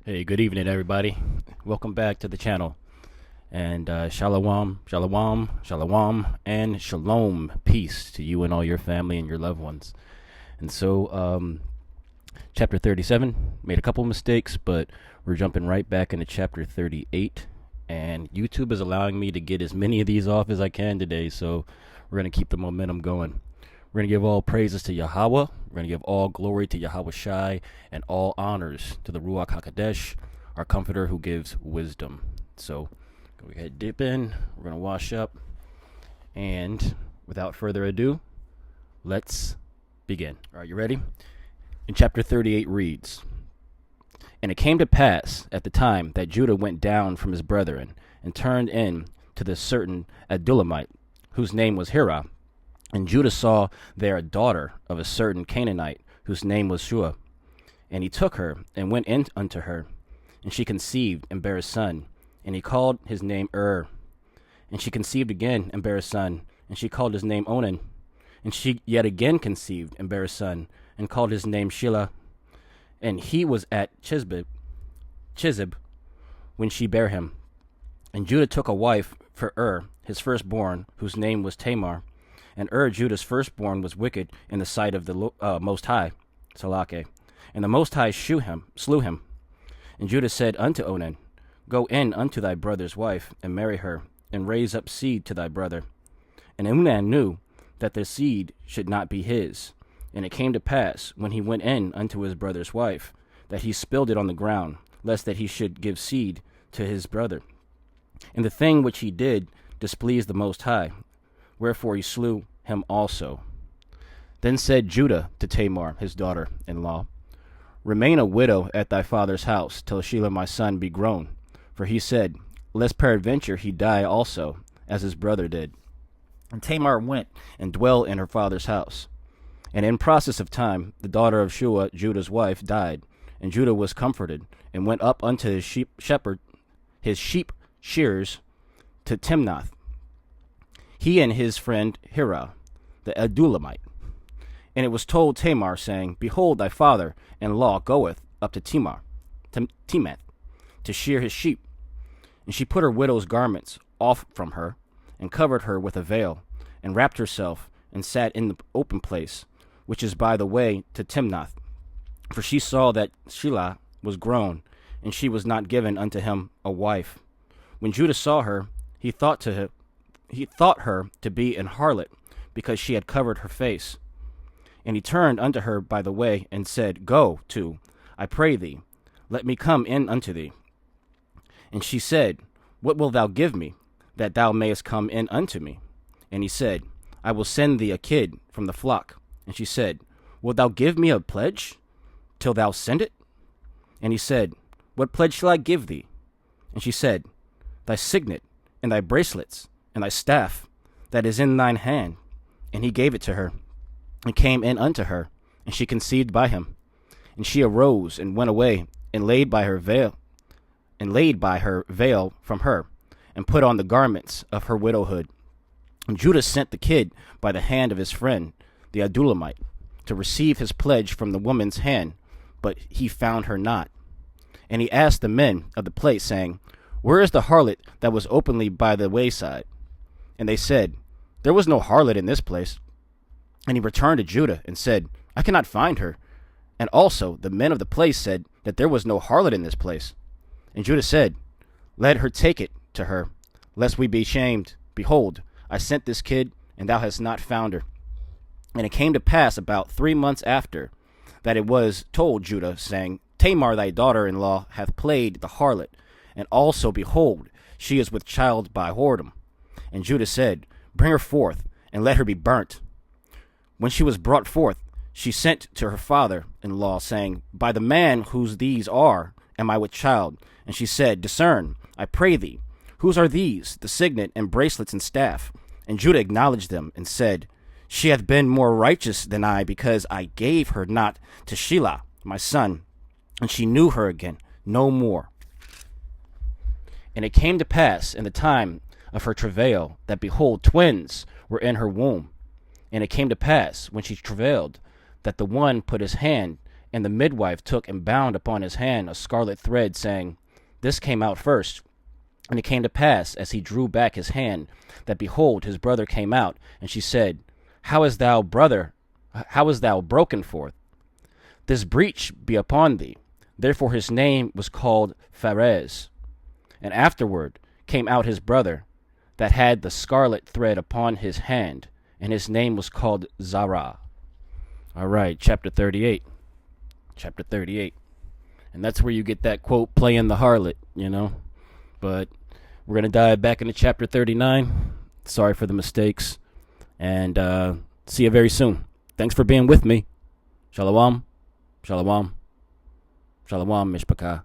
Hey, good evening, everybody. Welcome back to the channel. And shalom, shalom, shalom, and shalom. Peace to you and all your family and your loved ones. And so, chapter 37, made a couple mistakes, but we're jumping right back into chapter 38. And YouTube is allowing me to get as many of these off as I can today, so we're going to keep the momentum going. We're going to give all praises to Yahweh. We're going to give all glory to Yahweh Shai and all honors to the Ruach HaKodesh, our comforter who gives wisdom. So go ahead, dip in. We're going to wash up. And without further ado, let's begin. All right, you ready? In chapter 38 reads, "And it came to pass at the time that Judah went down from his brethren and turned in to the certain Adullamite, whose name was Hirah. And Judah saw there a daughter of a certain Canaanite, whose name was Shua. And he took her, and went in unto her. And she conceived, and bare a son. And he called his name And she conceived again, and bare a son. And she called his name Onan. And she yet again conceived, and bare a son, and called his name Shelah. And he was at Chizib, when she bare him. And Judah took a wife for his firstborn, whose name was Tamar. And Judah's firstborn, was wicked in the sight of the Most High, Salake. And the Most High slew him. And Judah said unto Onan, Go in unto thy brother's wife, and marry her, and raise up seed to thy brother. And Onan knew that the seed should not be his. And it came to pass, when he went in unto his brother's wife, that he spilled it on the ground, lest that he should give seed to his brother. And the thing which he did displeased the Most High. Wherefore he slew him also. Then said Judah to Tamar, his daughter-in-law, Remain a widow at thy father's house, till Shelah my son be grown. For he said, Lest peradventure he die also, as his brother did. And Tamar went and dwelt in her father's house. And in process of time, the daughter of Shua, Judah's wife, died. And Judah was comforted, and went up unto his sheep shearers to Timnath, he and his friend Hirah, the Adullamite. And it was told Tamar, saying, Behold, thy father-in-law goeth up to Timath, to shear his sheep. And she put her widow's garments off from her, and covered her with a veil, and wrapped herself, and sat in the open place, which is by the way to Timnath. For she saw that Shelah was grown, and she was not given unto him a wife. When Judah saw her, he thought her to be an harlot, because she had covered her face. And he turned unto her by the way, and said, Go to, I pray thee, let me come in unto thee. And she said, What wilt thou give me, that thou mayest come in unto me? And he said, I will send thee a kid from the flock. And she said, Wilt thou give me a pledge, till thou send it? And he said, What pledge shall I give thee? And she said, Thy signet, and thy bracelets, and thy staff that is in thine hand. And he gave it to her, and came in unto her, and she conceived by him. And she arose, and went away, and laid by her veil from her, and put on the garments of her widowhood. And Judah sent the kid by the hand of his friend, the Adullamite, to receive his pledge from the woman's hand, but he found her not. And he asked the men of the place, saying, Where is the harlot that was openly by the wayside? And they said, There was no harlot in this place. And he returned to Judah, and said, I cannot find her. And also the men of the place said that there was no harlot in this place. And Judah said, Let her take it to her, lest we be shamed. Behold, I sent this kid, and thou hast not found her. And it came to pass about 3 months after, that it was told Judah, saying, Tamar thy daughter-in-law hath played the harlot, and also, behold, she is with child by whoredom. And Judah said, Bring her forth, and let her be burnt. When she was brought forth, she sent to her father-in-law, saying, By the man whose these are, am I with child? And she said, Discern, I pray thee, whose are these, the signet and bracelets and staff? And Judah acknowledged them, and said, She hath been more righteous than I, because I gave her not to Shelah, my son. And she knew her again no more. And it came to pass in the time of her travail, that, behold, twins were in her womb. And it came to pass, when she travailed, that the one put his hand And the midwife took and bound upon his hand a scarlet thread, saying, This came out first. And it came to pass, as he drew back his hand, that behold, his brother came out. And she said, How is thou broken forth? This breach be upon thee. Therefore his name was called Pharez. And afterward came out his brother, that had the scarlet thread upon his hand, and his name was called Zerah. All right, chapter 38. Chapter 38. And that's where you get that quote, playing the harlot, But we're going to dive back into chapter 39. Sorry for the mistakes. And see you very soon. Thanks for being with me. Shalom. Shalom. Shalom, Mishpachah.